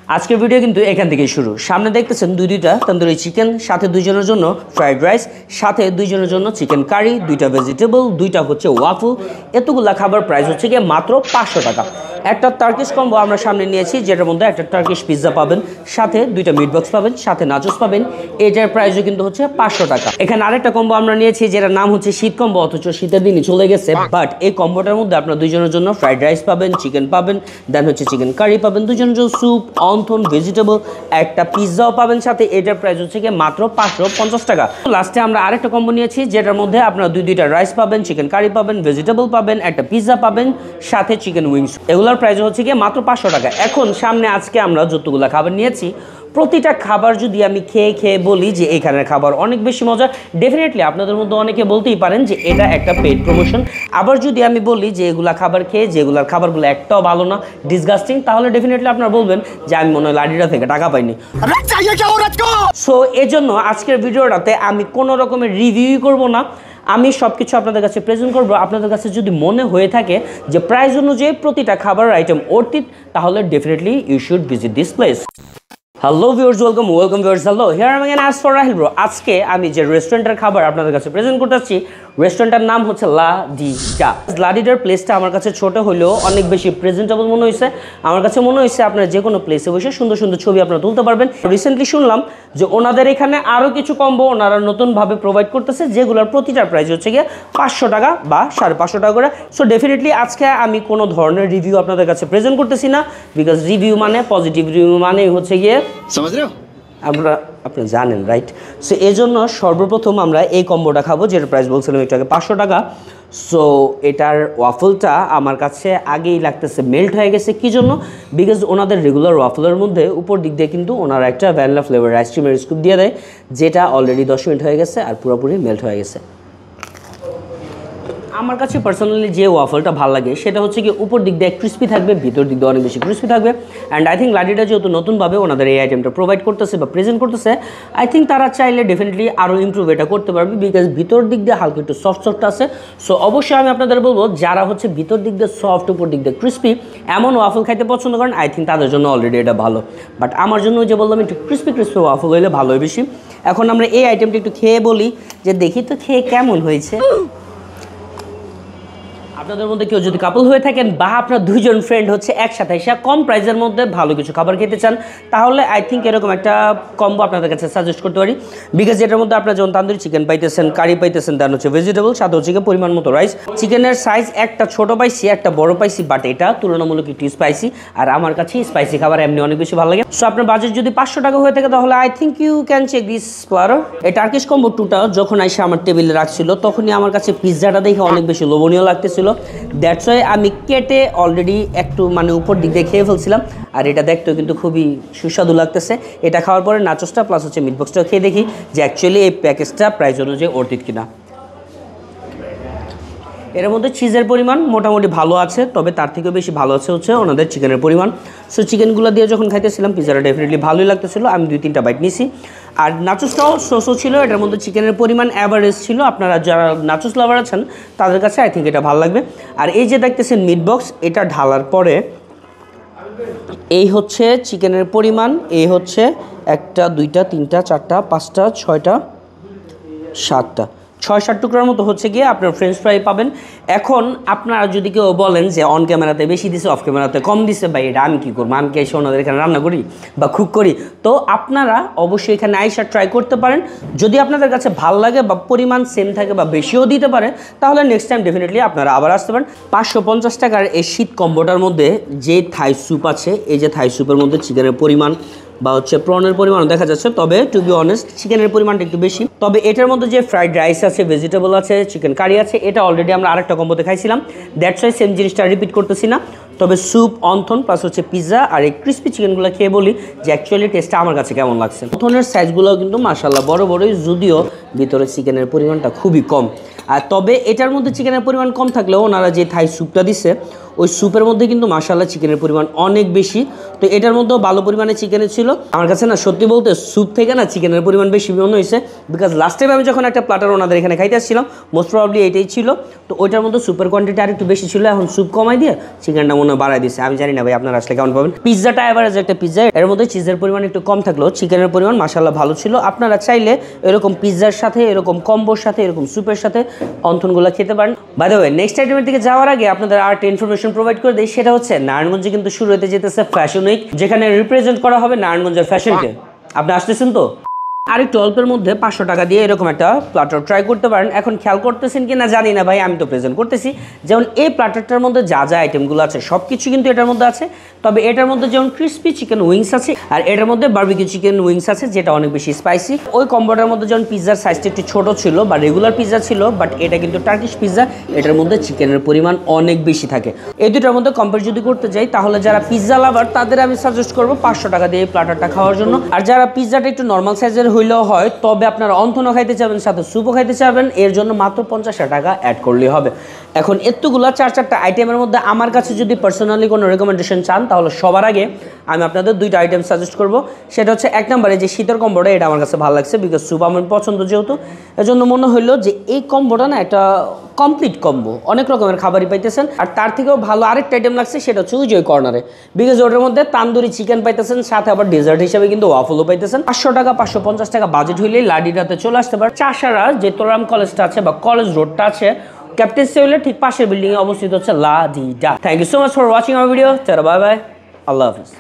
আজকের ভিডিও কিন্তু এখান থেকেই শুরু। সামনে দেখতেছেন দুইটা তন্দুরি চিকেন, সাথে দুইজনের জন্য ফ্রাইড রাইস, সাথে দুইজনের জন্য চিকেন কারি, দুইটা ভেজিটেবল, দুইটা হচ্ছে ওয়াফল। এতগুলা খাবার প্রাইস হচ্ছে গিয়ে মাত্র 500 টাকা। একটা টার্কিশ কম্বো আমরা সামনে নিয়েছি, যেটার মধ্যে একটা টার্কিশ পিৎজা পাবেন, সাথে দুইটা মিট বক্স পাবেন, সাথে নাচোস পাবেন। এটার প্রাইসও কিন্তু হচ্ছে 500 টাকা। এখানে আরেকটা কম্বো আমরা নিয়েছি, যেটার নাম হচ্ছে শীত কম্বো, অথচ শীতের দিনই চলে গেছে। বাট এই কম্বোটার মধ্যে আপনার দুইজনের জন্য ফ্রাইড রাইস পাবেন, চিকেন পাবেন, দেন হচ্ছে চিকেন কারি পাবেন, দুইজনের জন্য স্যুপ, অন্থন, ভেজিটেবল, একটা পিৎজাও পাবেন সাথে। এটার প্রাইস হচ্ছে গিয়ে মাত্র 550 টাকা। লাস্টে আমরা আরেকটা কম্বো নিয়েছি, যেটার মধ্যে আপনারা দুইটা রাইস পাবেন, চিকেন কারি পাবেন, ভেজিটেবল পাবেন, একটা পিৎজা পাবেন, সাথে চিকেন উইংস। এগুলোর প্রাইস হচ্ছে গিয়ে মাত্র 500 টাকা। এখন সামনে আজকে আমরা যতগুলো খাবার নিয়েছি, প্রতিটা খাবার যদি আমি খেয়ে বলি যে এখানের খাবার অনেক বেশি মজা, ডেফিনেটলি আপনাদের মধ্যে অনেকে বলতেই পারেন যে এটা একটা পেইড প্রমোশন। আবার যদি আমি বলি যে এগুলা খাবার খেয়ে যেগুলার খাবারগুলো একটাও ভালো না, ডিসগাস্টিং, তাহলে ডেফিনেটলি আপনারা বলবেন যে আমি মনে হয় লাডিটা থেকে টাকা পাইনি। সো এজন্য আজকের ভিডিওটাতে আমি কোনো রকমের রিভিউই করব না, আমি সব কিছু আপনাদের কাছে প্রেজেন্ট করব। আপনাদের কাছে যদি মনে হয়ে থাকে যে প্রাইস অনুযায়ী প্রতিটা খাবার আইটেম অর্থিত, তাহলে definitely you should visit this place. Hello viewers, welcome viewers, hello, here I am as for Rahil bro. আজকে আমি যে রেস্টুরেন্টের খাবার আপনাদের কাছে প্রেজেন্ট করতেছি, রেস্টুরেন্টের নাম হচ্ছে লা ডিডা। লা ডিডার প্লেসটা আমার কাছে ছোট হলেও অনেক বেশি প্রেজেন্টেবল মনে হয়েছে। আমার কাছে মনে হয়েছে আপনারা যে কোনো প্লেসে বসে সুন্দর সুন্দর ছবি আপনারা তুলতে পারবেন। রিসেন্টলি শুনলাম যে ওনাদের এখানে আরও কিছু কম্বো ওনারা নতুনভাবে প্রোভাইড করতেছে, যেগুলোর প্রতিটার প্রাইস হচ্ছে গিয়ে 500 টাকা বা 550 টাকা করে। সো ডেফিনেটলি আজকে আমি কোনো ধরনের রিভিউ আপনাদের কাছে প্রেজেন্ট করতেছি না, বিকজ রিভিউ মানে পজিটিভ রিভিউ মানে হচ্ছে গিয়ে আপনি জানেন, রাইট? সো এই জন্য সর্বপ্রথম আমরা এই কম্বোটা খাবো, যেটার প্রাইস বলছিলাম একটু আগে 500 টাকা। সো এটার ওয়াফলটা আমার কাছে আগেই লাগতেছে মেল্ট হয়ে গেছে। কী জন্য? বিকজ ওনাদের রেগুলার ওয়াফলের মধ্যে উপর দিক দিয়ে কিন্তু ওনারা একটা ভ্যানিলা ফ্লেভার আইসক্রিমের স্কুপ দিয়ে দেয়, যেটা অলরেডি 10 মিনিট হয়ে গেছে আর পুরোপুরি মেল্ট হয়ে গেছে। আমার কাছে পার্সোনালি যে ওয়াফলটা ভালো লাগে সেটা হচ্ছে কি উপর দিক দিয়ে ক্রিস্পি থাকবে, ভিতর দিক দিয়ে অনেক বেশি ক্রিস্পি থাকবে। অ্যান্ড আই থিঙ্ক লাডিটা যেহেতু নতুনভাবে ওনাদের এই আইটেমটা প্রোভাইড করতেছে বা প্রেজেন্ট করতেছে, আই থিঙ্ক তারা চাইলে ডেফিনেটলি আরও ইমপ্রুভ এটা করতে পারবে, বিকজ ভিতর দিক দিয়ে হালকা একটু সফট আছে। সো অবশ্যই আমি আপনাদের বলবো, যারা হচ্ছে ভিতর দিক দিয়ে সফট উপর দিক দিয়ে ক্রিস্পি এমন ওয়াফল খাইতে পছন্দ করেন, আই থিঙ্ক তাদের জন্য অলরেডি এটা ভালো। বাট আমার জন্য যে বললাম একটু ক্রিস্পি ওয়াফল হইলে ভালো হয় বেশি। এখন আমরা এই আইটেমটা একটু খেয়ে বলি যে দেখি তো খেয়ে কেমন হয়েছে। আপনাদের মধ্যে কেউ যদি কাপল হয়ে থাকেন বা আপনার দুইজন ফ্রেন্ড হচ্ছে একসাথে এসে কম প্রাইসের মধ্যে ভালো কিছু খাবার খেতে চান, তাহলে আই থিঙ্ক এরকম একটা কম্বো আপনাদের কাছে সাজেস্ট করতে পারি। বিকজ এটার মধ্যে আপনারা যেমন তান্দুরি চিকেন পাইতেছেন, কারি পাইতেছেন, দেন হচ্ছে ভেজিটেবল, সাথে হচ্ছে পরিমাণ মতো রাইস। চিকেনের সাইজ একটা ছোট পাইছি, একটা বড় পাইছি, বাট এটা তুলনামূলক একটু স্পাইসি। আর আমার কাছে স্পাইসি খাবার এমনি অনেক বেশি ভালো লাগে। সো আপনার বাজেট যদি 500 টাকা হয়ে থাকে, তাহলে I think you can check this platter. এই টার্কিশ কম্বো 2টা যখন এসে আমার টেবিলে রাখছিল, তখনই আমার কাছে পিৎজাটা দেখে অনেক বেশি লোভনীয় লাগতেছিল। দ্যাটস ওয়াই আমি কেটে অলরেডি একটু মানে উপর দিক দিয়ে খেয়ে ফেলছিলাম। আর এটা দেখতেও কিন্তু খুবই সুস্বাদু লাগতেছে। এটা খাওয়ার পরে নাচোসটা প্লাস হচ্ছে মিট বক্সটা খেয়ে দেখি যে অ্যাকচুয়ালি এই প্যাকেজটা প্রাইস অনুযায়ী অর্থিত কিনা। এর মধ্যে চিজের পরিমাণ মোটামুটি ভালো আছে, তবে তার থেকেও বেশি ভালো আছে হচ্ছে ওনাদের চিকেনের পরিমাণ। সো চিকেনগুলো দিয়ে যখন খাইতেছিলাম, পিৎজাটা ডেফিনেটলি ভালোই লাগতেছিল। আমি 2-3টা বাইট নিছি। আর নাচোসটাও সোসো ছিল, এটার মধ্যে চিকেনের পরিমাণ অ্যাভারেজ ছিল। আপনারা যারা নাচোস লাভার আছেন তাদের কাছে আই থিঙ্ক এটা ভালো লাগবে। আর এই যে দেখতেছেন মিট বক্স, এটা ঢালার পরে এই হচ্ছে চিকেনের পরিমাণ, এই হচ্ছে 1টা 2টা 3টা 4টা 5টা 6টা 7টা 6-7 টুকরার মতো হচ্ছে গিয়ে আপনার ফ্রেঞ্চ ফ্রাই পাবেন। এখন আপনারা যদি কেউ বলেন যে অন ক্যামেরাতে বেশি দিছে, অফ ক্যামেরাতে কম দিছে, বা এটা আমি কী করবো, আমি কি এসে ওনাদের এখানে রান্না করি বা কুক করি, তো আপনারা অবশ্যই এখানে আইসা ট্রাই করতে পারেন। যদি আপনাদের কাছে ভালো লাগে বা পরিমাণ সেম থাকে বা বেশিও দিতে পারে, তাহলে নেক্সট টাইম ডেফিনেটলি আপনারা আবার আসতে পারেন। 550 টাকার এই শীত কম্বোটার মধ্যে যে থাই স্যুপ আছে, এই যে থাই স্যুপের মধ্যে চিকেনের পরিমাণ বা হচ্ছে প্রনের পরিমাণ দেখা যাচ্ছে, তবে টু বি অনেস্ট চিকেনের পরিমাণটা একটু বেশি। তবে এটার মধ্যে যে ফ্রাইড রাইস আছে, ভেজিটেবল আছে, চিকেন কারি আছে, এটা অলরেডি আমরা আরেকটা কম্বোতে খাইছিলাম। দ্যাটস ওয়াই সেম জিনিসটা রিপিট করতেছি না। তবে স্যুপ, অন্থন প্লাস হচ্ছে পিৎজা আর এই ক্রিস্পি চিকেনগুলো খেয়ে বলি যে অ্যাকচুয়ালি টেস্টটা আমার কাছে কেমন লাগছে। অন্থনের সাইজগুলোও কিন্তু মাশাআল্লাহ বড় বড়ই, যদিও ভিতরে চিকেনের পরিমাণটা খুবই কম। আর তবে এটার মধ্যে চিকেনের পরিমাণ কম থাকলেও ওনারা যে থাই স্যুপটা দিছে, ওই স্যুপের মধ্যে কিন্তু মাশাআল্লাহ চিকেনের পরিমাণ অনেক বেশি। তো এটার মধ্যেও ভালো পরিমাণে চিকেনের ছিল। আমার কাছে না সত্যি বলতে স্যুপ থেকে না চিকেনের পরিমাণ বেশি মনে হয়েছে, বিকজ লাস্ট টাইম আমি যখন একটা প্ল্যাটার ওনাদের এখানে খাইতে আসছিলাম মোস্ট প্রবাবলি এটাই ছিল। তো ওইটার মধ্যে স্যুপের কোয়ান্টিটি আর একটু বেশি ছিল, এখন স্যুপ কমাই দিয়ে চিকেনটা মনে বাড়াই দিচ্ছে। আমি জানি না ভাই আপনারা আসলে কেমন পাবেন। পিৎজাটা এভারেজ একটা পিৎজা, এর মধ্যে চিজের পরিমাণ একটু কম থাকলেও চিকেনের পরিমাণ মাশাআল্লাহ ভালো ছিল। আপনারা চাইলে এরকম পিৎজার সাথে, এরকম কম্বোর সাথে, এরকম স্যুপের সাথে অন্থনগুলো খেতে পারেন। বাই দ্য ওয়ে, নেক্সট আইটেমের দিকে যাওয়ার আগে আপনাদের আর একটা ইনফরমেশন প্রোভাইড করে দিই, সেটা হচ্ছে নারায়ণগঞ্জে কিন্তু শুরু হতে যেতেছে ফ্যাশন উইক, যেখানে রিপ্রেজেন্ট করা হবে নারায়ণগঞ্জের ফ্যাশনকে। আপনি আসতেছেন তো? আর একটু অল্পের মধ্যে 500 টাকা দিয়ে এরকম একটা প্ল্যাটার ট্রাই করতে পারেন। এখন খেয়াল করতেছেন কি না জানি না ভাই, আমি তো প্রেজেন্ট করতেছি। যেমন এই প্ল্যাটারটার মধ্যে যা যা আইটেমগুলো আছে সব কিছু কিন্তু এটার মধ্যে আছে। তবে এটার মধ্যে যেমন ক্রিসপি চিকেন উইংস আছে, আর এটার মধ্যে বারবিকিউ চিকেন উইংস আছে যেটা অনেক বেশি স্পাইসি। ওই কম্বোটার মধ্যে যেমন পিৎজার সাইজটা একটু ছোট ছিল বা রেগুলার পিৎজা ছিল, বাট এটা কিন্তু টার্কিশ পিৎজা, এটার মধ্যে চিকেনের পরিমাণ অনেক বেশি থাকে। এই দুটার মধ্যে কম্পেয়ার যদি করতে যাই তাহলে যারা পিৎজা লাভার তাদের আমি সাজেস্ট করবো 500 টাকা দিয়ে এই প্ল্যাটারটা খাওয়ার জন্য। আর যারা পিৎজাটা একটু নর্মাল সাইজের হইলেও হয়, তবে আপনারা অন্থনও খাইতে চাবেন, সাথে স্যুপও খাইতে চাবেন, এর জন্য মাত্র 50 টাকা অ্যাড করলেই হবে। এখন এতগুলো 4-4টা আইটেমের মধ্যে আমার কাছে যদি পার্সোনালি কোনো রেকমেন্ডেশন চান তাহলে সবার আগে আমি আপনাদের দুইটা আইটেম সাজেস্ট করব। সেটা হচ্ছে এক নম্বরে যে শীতের কম্বোটা, এটা আমার কাছে ভালো লাগছে বিকজ স্যুপ আমার পছন্দ যেহেতু, এজন্য মনে হইলো যে এই কম্বোটা না একটা কমপ্লিট কম্বো, অনেক রকমের খাবারই পাইতেছেন। আর তার থেকেও ভালো আরেকটা আইটেম লাগছে, সেটা হচ্ছে ওই যে কর্নারে, বিকজ ওটার মধ্যে তান্দুরি চিকেন পাইতেছেন, সাথে আবার ডেজার্ট হিসেবে কিন্তু ওয়াফলও পাইতেছেন। 500 টাকা 550 টাকা বাজেট হইলেই লাডিটাতে চলে আসতে পারে। চাষারা যে তোরাম কলেজটা আছে বা কলেজ রোডটা আছে, ক্যাপ্টেন সেউলের ঠিক পাশের বিল্ডিংয়ে অবস্থিত হচ্ছে লাডিডা। Thank you so much for watching our video. Tata, bye bye, আল্লাহ হাফিজ।